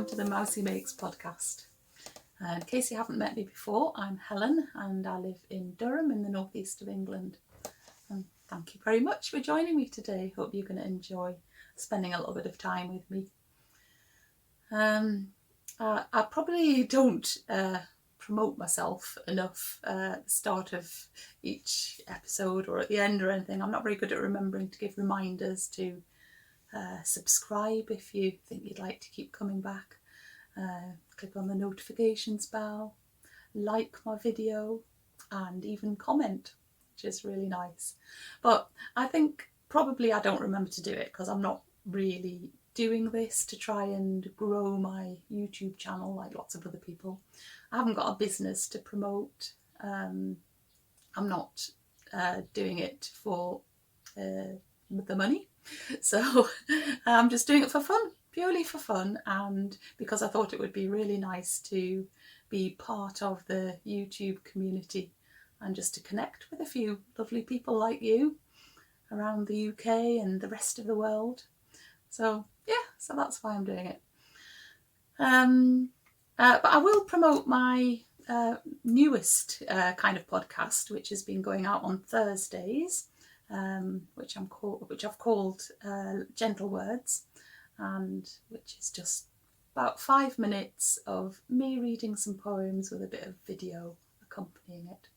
to the Mousey Makes podcast. In case you haven't met me before, I'm Helen and I live in Durham in the northeast of England. And thank you very much for joining me today. Hope you're going to enjoy spending a little bit of time with me. I probably don't promote myself enough at the start of each episode or at the end or anything. I'm not very good at remembering to give reminders to subscribe if you think you'd like to keep coming back. Click on the notifications bell, like my video, and even comment, which is really nice. But I think probably I don't remember to do it because I'm not really doing this to try and grow my YouTube channel like lots of other people. I haven't got a business to promote. I'm not doing it for the money. So I'm just doing it for fun, purely for fun, and because I thought it would be really nice to be part of the YouTube community and just to connect with a few lovely people like you around the UK and the rest of the world. So yeah, so that's why I'm doing it. But I will promote my newest kind of podcast, which has been going out on Thursdays. Which I've called Gentle Words, and which is just about 5 minutes of me reading some poems with a bit of video accompanying it.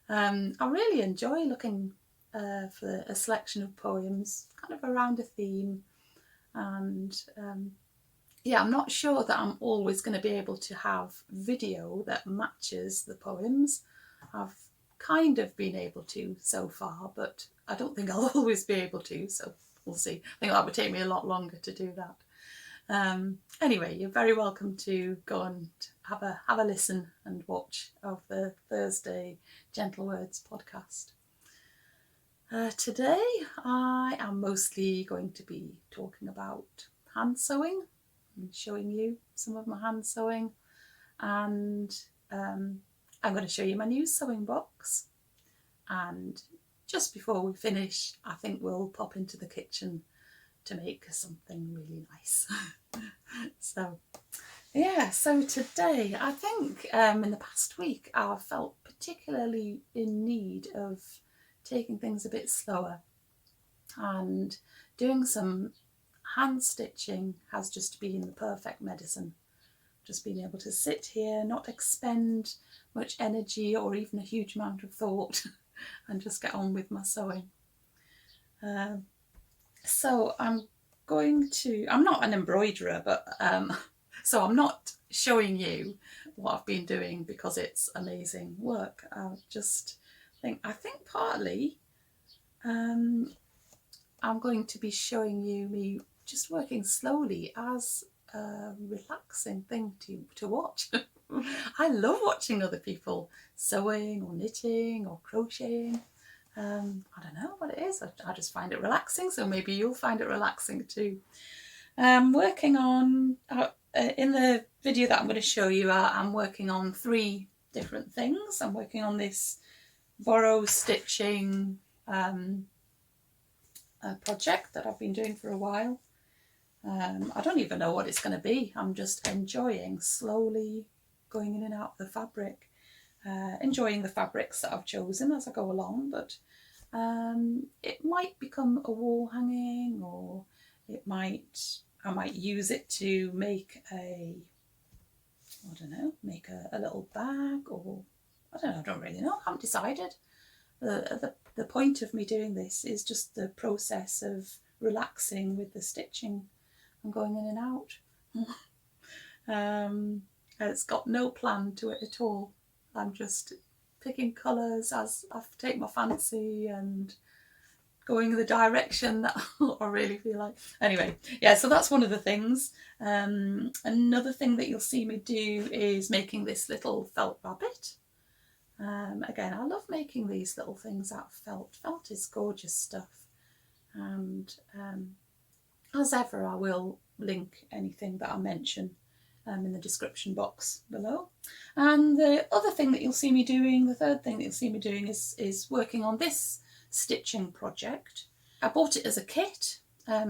I really enjoy looking for a selection of poems kind of around a theme, and yeah, I'm not sure that I'm always going to be able to have video that matches the poems. I've kind of been able to so far, but I don't think I'll always be able to, so we'll see. I think that would take me a lot longer to do that. Anyway, you're very welcome to go and have a listen and watch of the Thursday Gentle Words podcast. Today I am mostly going to be talking about hand sewing and showing you some of my hand sewing, and I'm going to show you my new sewing box, and just before we finish I think we'll pop into the kitchen to make something really nice. So today I think in the past week I've felt particularly in need of taking things a bit slower, and doing some hand stitching has just been the perfect medicine. Just being able to sit here, not expend much energy or even a huge amount of thought and just get on with my sewing. So I'm not an embroiderer, but so I'm not showing you what I've been doing because it's amazing work. I think partly I'm going to be showing you me just working slowly as a relaxing thing to watch. I love watching other people sewing or knitting or crocheting. I don't know what it is. I just find it relaxing, so maybe you'll find it relaxing too. Working on, in the video that I'm going to show you, I'm working on 3 different things. I'm working on this Boro stitching project that I've been doing for a while. I don't even know what it's going to be. I'm just enjoying slowly going in and out of the fabric, enjoying the fabrics that I've chosen as I go along, but it might become a wall hanging, or I might use it to make a little bag, or I don't really know. I haven't decided. The point of me doing this is just the process of relaxing with the stitching and going in and out. It's got no plan to it at all. I'm just picking colours as I take my fancy and going in the direction that I really feel like. Anyway, yeah, so that's one of the things. Another thing that you'll see me do is making this little felt rabbit. Again, I love making these little things out of felt. Felt is gorgeous stuff. And as ever, I will link anything that I mention in the description box below. And the other thing that you'll see me doing, the third thing that you'll see me doing is working on this stitching project. I bought it as a kit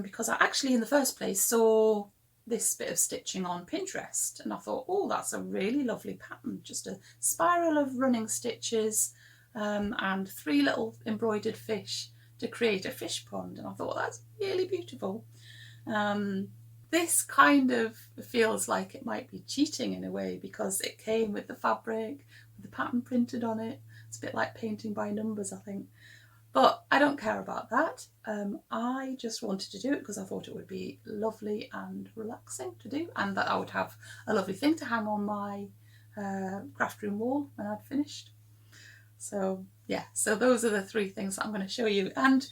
because I actually in the first place saw this bit of stitching on Pinterest, and I thought, oh, that's a really lovely pattern, just a spiral of running stitches and 3 little embroidered fish to create a fish pond, and I thought that's really beautiful. This kind of feels like it might be cheating in a way, because it came with the fabric, with the pattern printed on it. It's a bit like painting by numbers, I think. But I don't care about that. I just wanted to do it because I thought it would be lovely and relaxing to do, and that I would have a lovely thing to hang on my craft room wall when I'd finished. So yeah, so those are the 3 things that I'm going to show you. And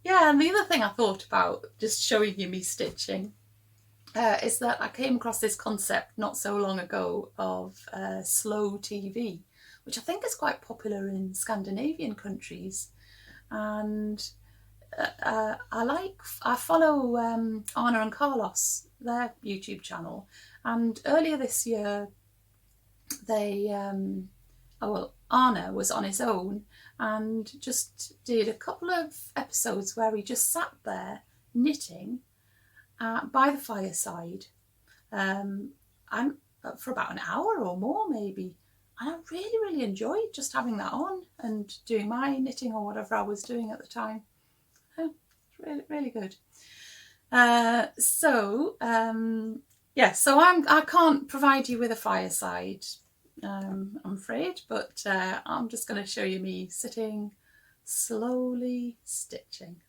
yeah, and the other thing I thought about just showing you me stitching is that I came across this concept not so long ago of slow TV, which I think is quite popular in Scandinavian countries. And I follow Anna and Carlos, their YouTube channel, and earlier this year they Anna was on his own and just did a couple of episodes where he just sat there knitting by the fireside and for about an hour or more maybe. And I really enjoyed just having that on and doing my knitting or whatever I was doing at the time. Oh, it's really good. Yeah, so I can't provide you with a fireside, I'm afraid, but I'm just going to show you me sitting slowly stitching.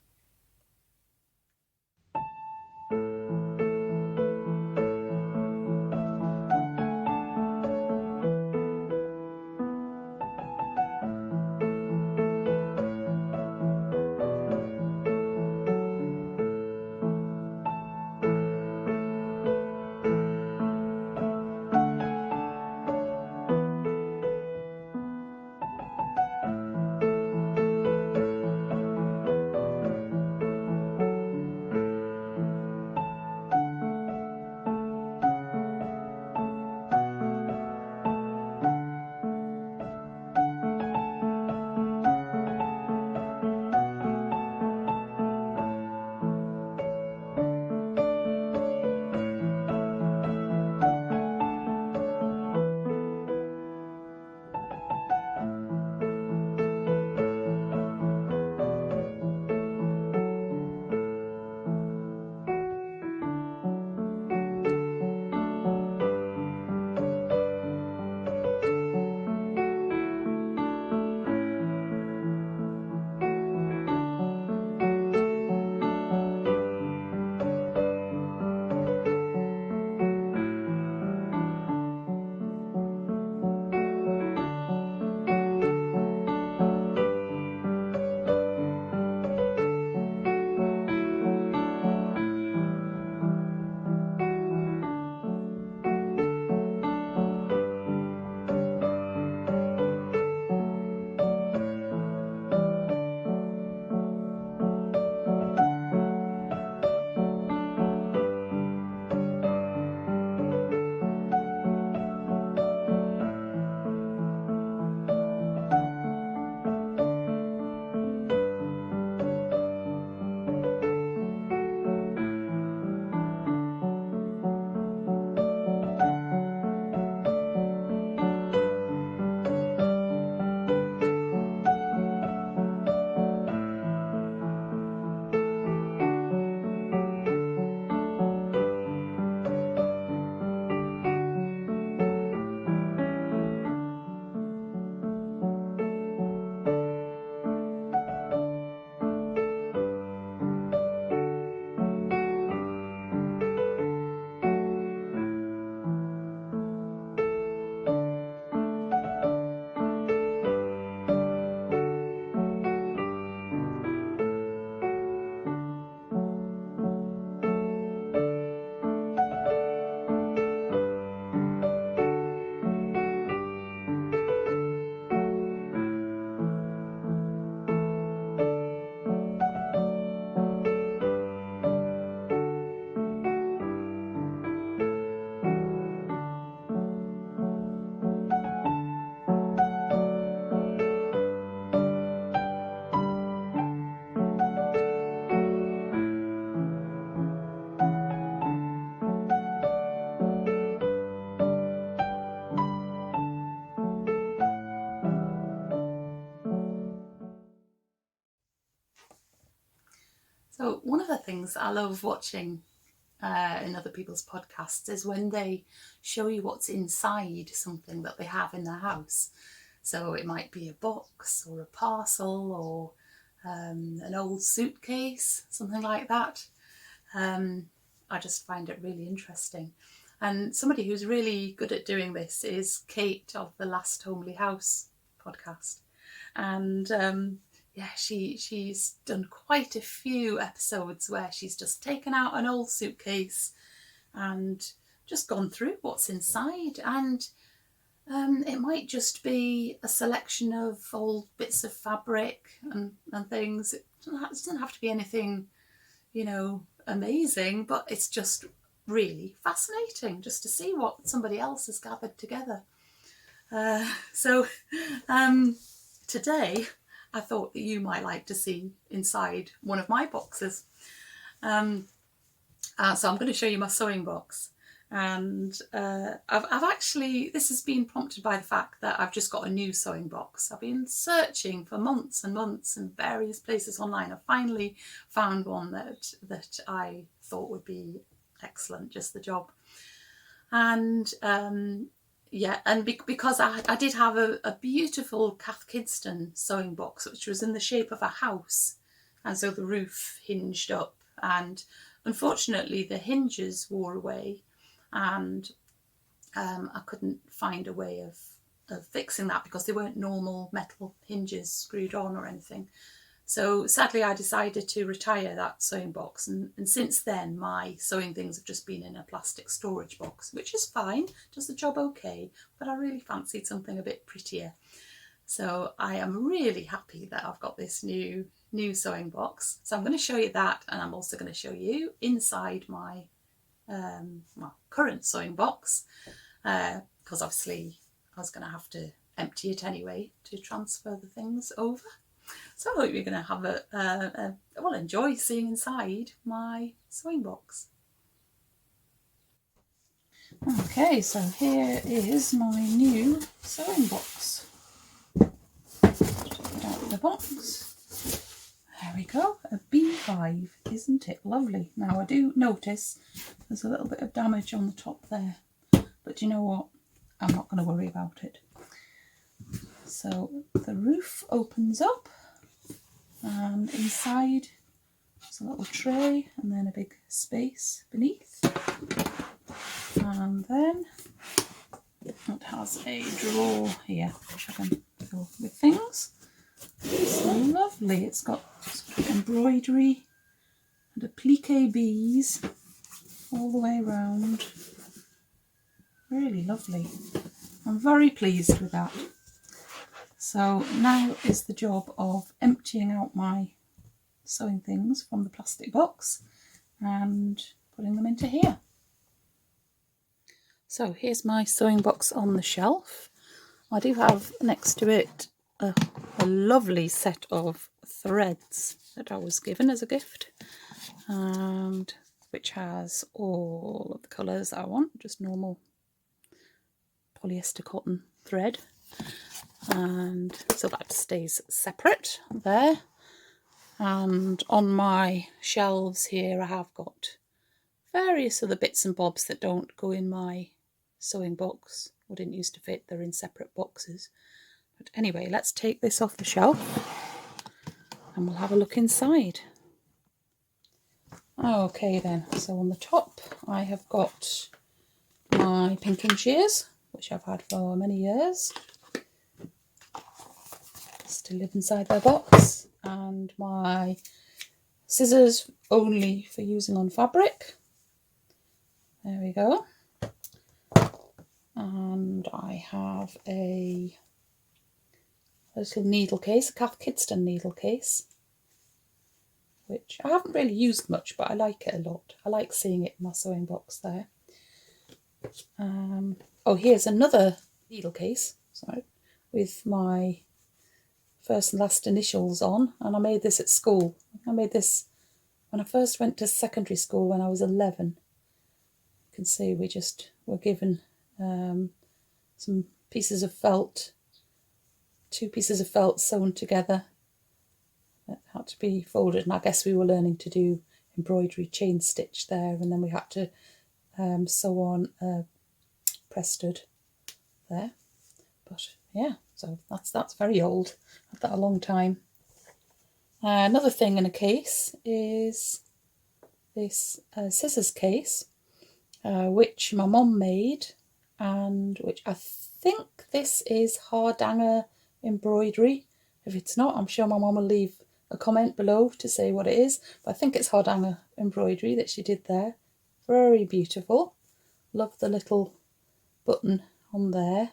So one of the things I love watching in other people's podcasts is when they show you what's inside something that they have in their house. So it might be a box or a parcel or an old suitcase, something like that. I just find it really interesting. And somebody who's really good at doing this is Kate of the Last Homely House podcast. And yeah, she's done quite a few episodes where she's just taken out an old suitcase and just gone through what's inside. And it might just be a selection of old bits of fabric and things. It doesn't have to be anything, amazing, but it's just really fascinating just to see what somebody else has gathered together. So today I thought that you might like to see inside one of my boxes. So I'm going to show you my sewing box. And I've actually, this has been prompted by the fact that I've just got a new sewing box. I've been searching for months and months in various places online. I finally found one that I thought would be excellent, just the job. And yeah, and because I did have a beautiful Cath Kidston sewing box, which was in the shape of a house, and so the roof hinged up, and unfortunately the hinges wore away, and I couldn't find a way of fixing that because they weren't normal metal hinges screwed on or anything. So sadly I decided to retire that sewing box, and since then my sewing things have just been in a plastic storage box, which is fine, does the job okay, but I really fancied something a bit prettier. So I am really happy that I've got this new sewing box. So I'm going to show you that, and I'm also going to show you inside my current sewing box, because obviously I was going to have to empty it anyway to transfer the things over. So I hope you're going to have enjoy seeing inside my sewing box. Okay, so here is my new sewing box. Take it out of the box. There we go, a beehive, isn't it lovely? Now I do notice there's a little bit of damage on the top there, but you know what? I'm not going to worry about it. So the roof opens up, and inside there's a little tray and then a big space beneath, and then it has a drawer here which I can fill with things. It's lovely. It's got embroidery and applique bees all the way around. Really lovely. I'm very pleased with that. So now is the job of emptying out my sewing things from the plastic box and putting them into here. So here's my sewing box on the shelf. I do have next to it a lovely set of threads that I was given as a gift, and which has all of the colours I want, just normal polyester cotton thread, and so that stays separate there. And on my shelves here I have got various other bits and bobs that don't go in my sewing box, or didn't used to fit. They're in separate boxes. But anyway, let's take this off the shelf and we'll have a look inside. Okay then, so on the top I have got my pinking shears, which I've had for many years, still live inside their box, and my scissors only for using on fabric. There we go. And I have a little needle case, a Cath Kidston needle case, which I haven't really used much, but I like it a lot. I like seeing it in my sewing box there. Oh, here's another needle case, sorry, with my first and last initials on, and I made this at school. I made this when I first went to secondary school when I was 11. You can see we just were given some pieces of felt, 2 pieces of felt sewn together that had to be folded, and I guess we were learning to do embroidery chain stitch there, and then we had to sew on a press stud there. But yeah, so that's very old. Had that a long time. Another thing in a case is this scissors case, which my mum made, and which I think this is Hardanger embroidery. If it's not, I'm sure my mum will leave a comment below to say what it is, but I think it's Hardanger embroidery that she did there. Very beautiful. Love the little button on there.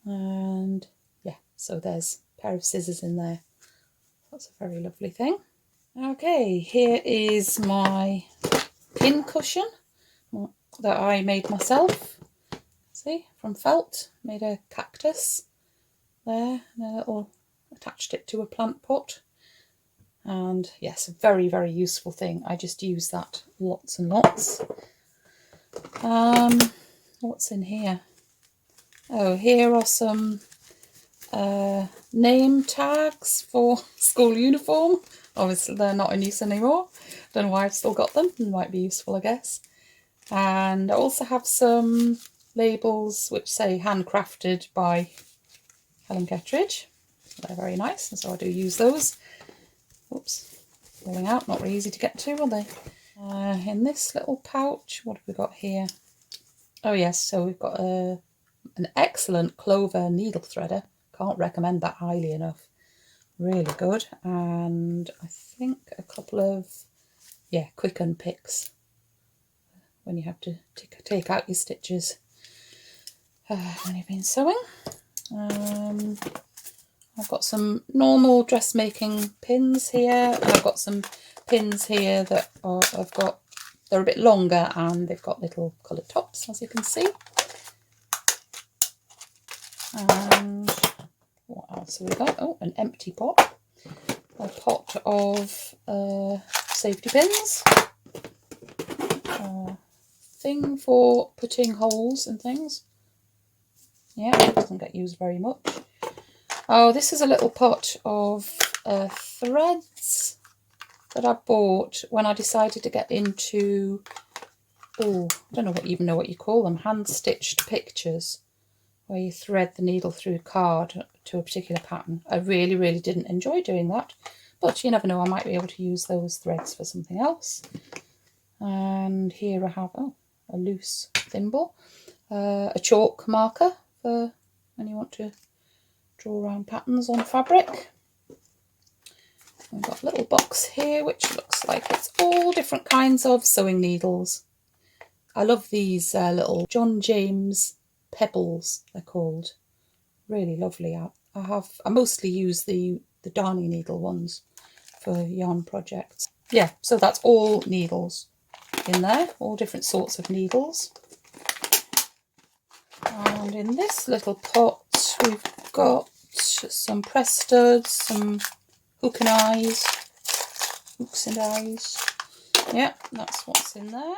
And yeah, so there's a pair of scissors in there. That's a very lovely thing. Okay, here is my pin cushion that I made myself. See, from felt. Made a cactus there, and a little, attached it to a plant pot. And yes, a very, very useful thing. I just use that lots and lots. What's in here? Oh, here are some name tags for school uniform. Obviously they're not in use anymore. Don't know why I've still got them. It might be useful, I guess. And I also have some labels which say handcrafted by Helen Kettridge. They're very nice, and so I do use those. Oops, falling out, not really easy to get to, are they? In this little pouch, what have we got here? Oh yes, so we've got an excellent clover needle threader. Can't recommend that highly enough. Really good. And I think a couple of, yeah, quicken picks when you have to take out your stitches when you've been sewing. I've got some normal dressmaking pins here, and I've got some pins here that they're a bit longer, and they've got little coloured tops, as you can see. And what else have we got? Oh, an empty pot. A pot of safety pins. Thing for putting holes in things. Yeah, it doesn't get used very much. Oh, this is a little pot of threads that I bought when I decided to get into, oh, I don't even know what you call them, hand-stitched pictures, where you thread the needle through card to a particular pattern. I really, really didn't enjoy doing that, but you never know, I might be able to use those threads for something else. And here I have, oh, a loose thimble, a chalk marker for when you want to draw around patterns on fabric. We've got a little box here which looks like it's all different kinds of sewing needles. I love these little John James pebbles, they're called. Really lovely. I mostly use the darning needle ones for yarn projects. Yeah, so that's all needles in there, all different sorts of needles. And in this little pot we've got some press studs, some hooks and eyes. Yeah, that's what's in there.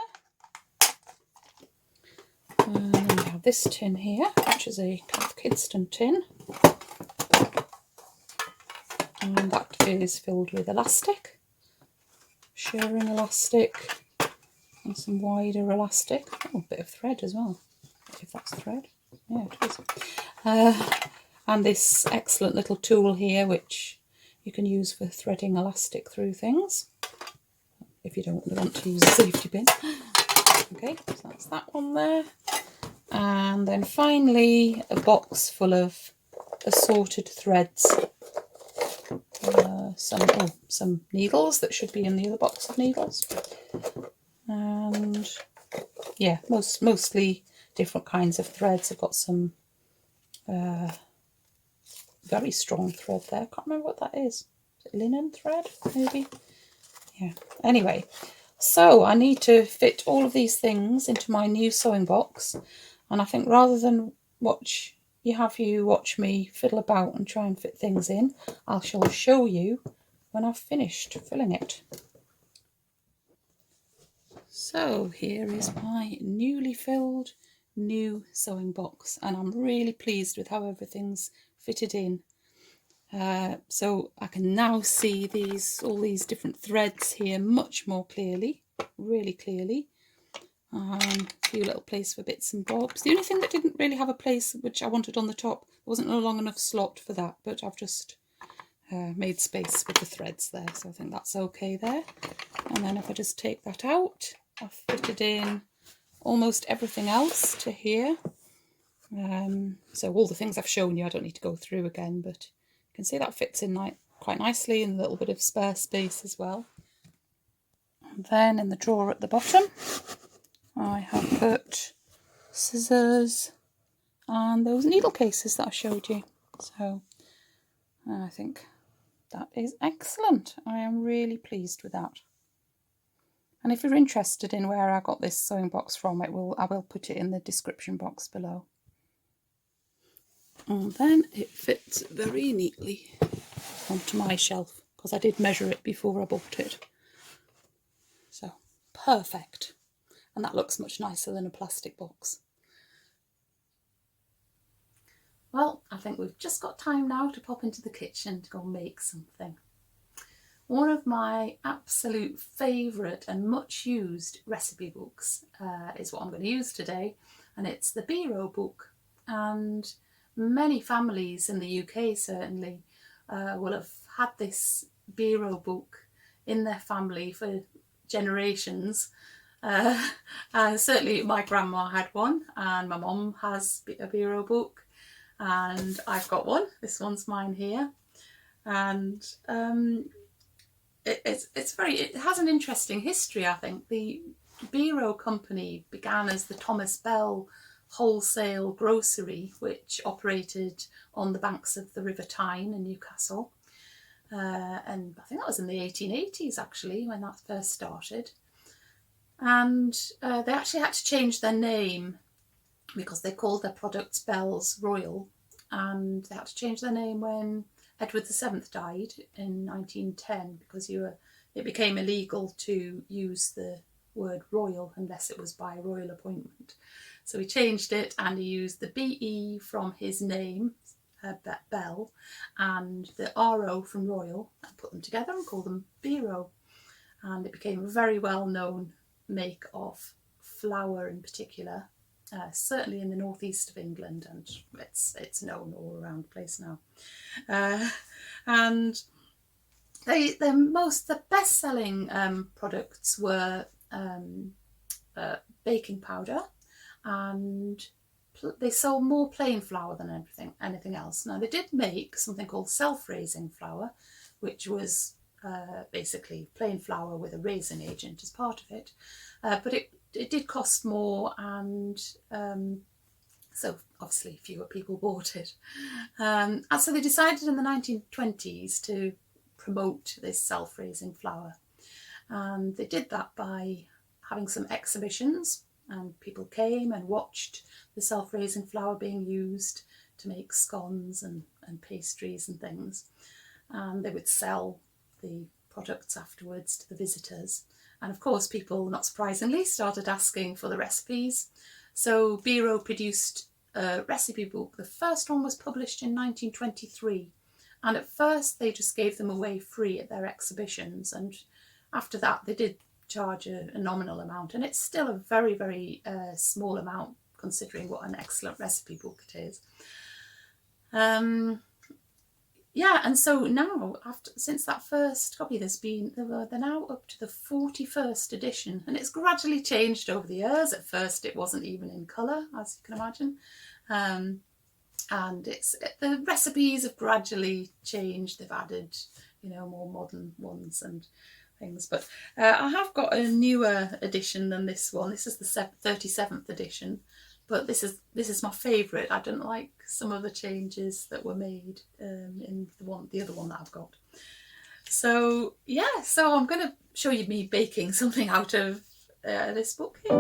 And then we have this tin here, which is a Kath Kidston tin. And that is filled with elastic, shirring elastic, and some wider elastic. Oh, a bit of thread as well, if that's thread. Yeah, it is. And this excellent little tool here, which you can use for threading elastic through things, if you don't want to use a safety pin. Okay, so that's that one there. And then finally a box full of assorted threads. Some needles that should be in the other box of needles. And yeah, mostly different kinds of threads. I've got some very strong thread there. I can't remember what that is. Is it linen thread, maybe? Yeah. Anyway, so I need to fit all of these things into my new sewing box. And I think rather than watch me fiddle about and try and fit things in, I shall show you when I've finished filling it. So here is my newly filled new sewing box, and I'm really pleased with how everything's fitted in. So I can now see all these different threads here much more clearly, really clearly. A few little place for bits and bobs. The only thing that didn't really have a place, which I wanted on the top, wasn't a long enough slot for that, but I've just made space with the threads there, so I think that's okay there. And then if I just take that out, I've fitted in almost everything else to here. So all the things I've shown you, I don't need to go through again, but you can see that fits in quite nicely, and a little bit of spare space as well. And then in the drawer at the bottom, I have put scissors and those needle cases that I showed you. So I think that is excellent. I am really pleased with that. And if you're interested in where I got this sewing box from, I will put it in the description box below. And then it fits very neatly onto my shelf, because I did measure it before I bought it. So perfect. And that looks much nicer than a plastic box. Well, I think we've just got time now to pop into the kitchen to go make something. One of my absolute favourite and much used recipe books is what I'm going to use today, and it's the Boro book. And many families in the UK certainly will have had this Boro book in their family for generations. Certainly my grandma had one, and my mum has a Boro book, and I've got one. This one's mine here, and it has an interesting history. I think the Boro company began as the Thomas Bell wholesale grocery, which operated on the banks of the River Tyne in Newcastle, and I think that was in the 1880s actually when that first started. And they actually had to change their name because they called their products Bell's Royal, and they had to change their name when Edward VII died in 1910 because it became illegal to use the word royal unless it was by royal appointment. So he changed it, and he used the BE from his name, Bell, and the RO from Royal, and put them together and called them Boro. And it became a very well known make of flour in particular, certainly in the northeast of England, and it's known all around the place now. And the best-selling products were baking powder, and they sold more plain flour than anything else. Now they did make something called self-raising flour, which was basically plain flour with a raising agent as part of it, but it did cost more, and so obviously fewer people bought it. And so they decided in the 1920s to promote this self-raising flour, and they did that by having some exhibitions, and people came and watched the self-raising flour being used to make scones and pastries and things, and they would sell the products afterwards to the visitors. And of course people, not surprisingly, started asking for the recipes. So Boro produced a recipe book. The first one was published in 1923, and at first they just gave them away free at their exhibitions, and after that they did charge a nominal amount, and it's still a very, very small amount considering what an excellent recipe book it is. Yeah, and so now, since that first copy, they're now up to the 41st edition, and it's gradually changed over the years. At first it wasn't even in colour, as you can imagine, and the recipes have gradually changed. They've added, more modern ones and things, but I have got a newer edition than this one. This is the 37th edition, but this is my favourite. I didn't like some of the changes that were made in the other one that I've got. So yeah, so I'm going to show you me baking something out of this book here.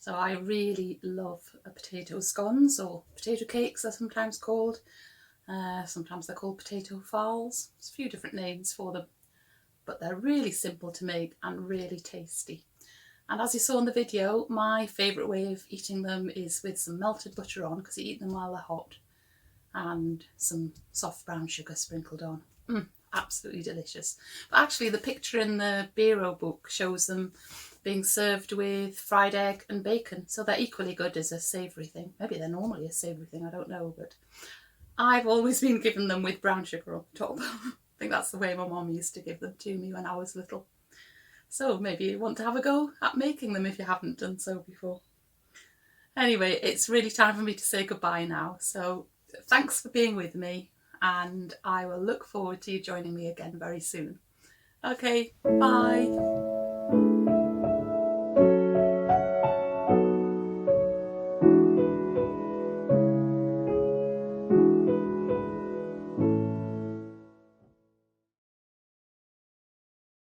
So I really love potato scones, or potato cakes they're sometimes called. Sometimes they're called potato farls. There's a few different names for them, but they're really simple to make and really tasty. And as you saw in the video, my favourite way of eating them is with some melted butter on, because you eat them while they're hot, and some soft brown sugar sprinkled on. Absolutely delicious. But actually the picture in the Boro book shows them being served with fried egg and bacon, so they're equally good as a savoury thing. Maybe they're normally a savoury thing, I don't know, but I've always been given them with brown sugar on top. I think that's the way my mum used to give them to me when I was little. So maybe you want to have a go at making them if you haven't done so before. Anyway, it's really time for me to say goodbye now. So thanks for being with me, and I will look forward to you joining me again very soon. Okay, bye.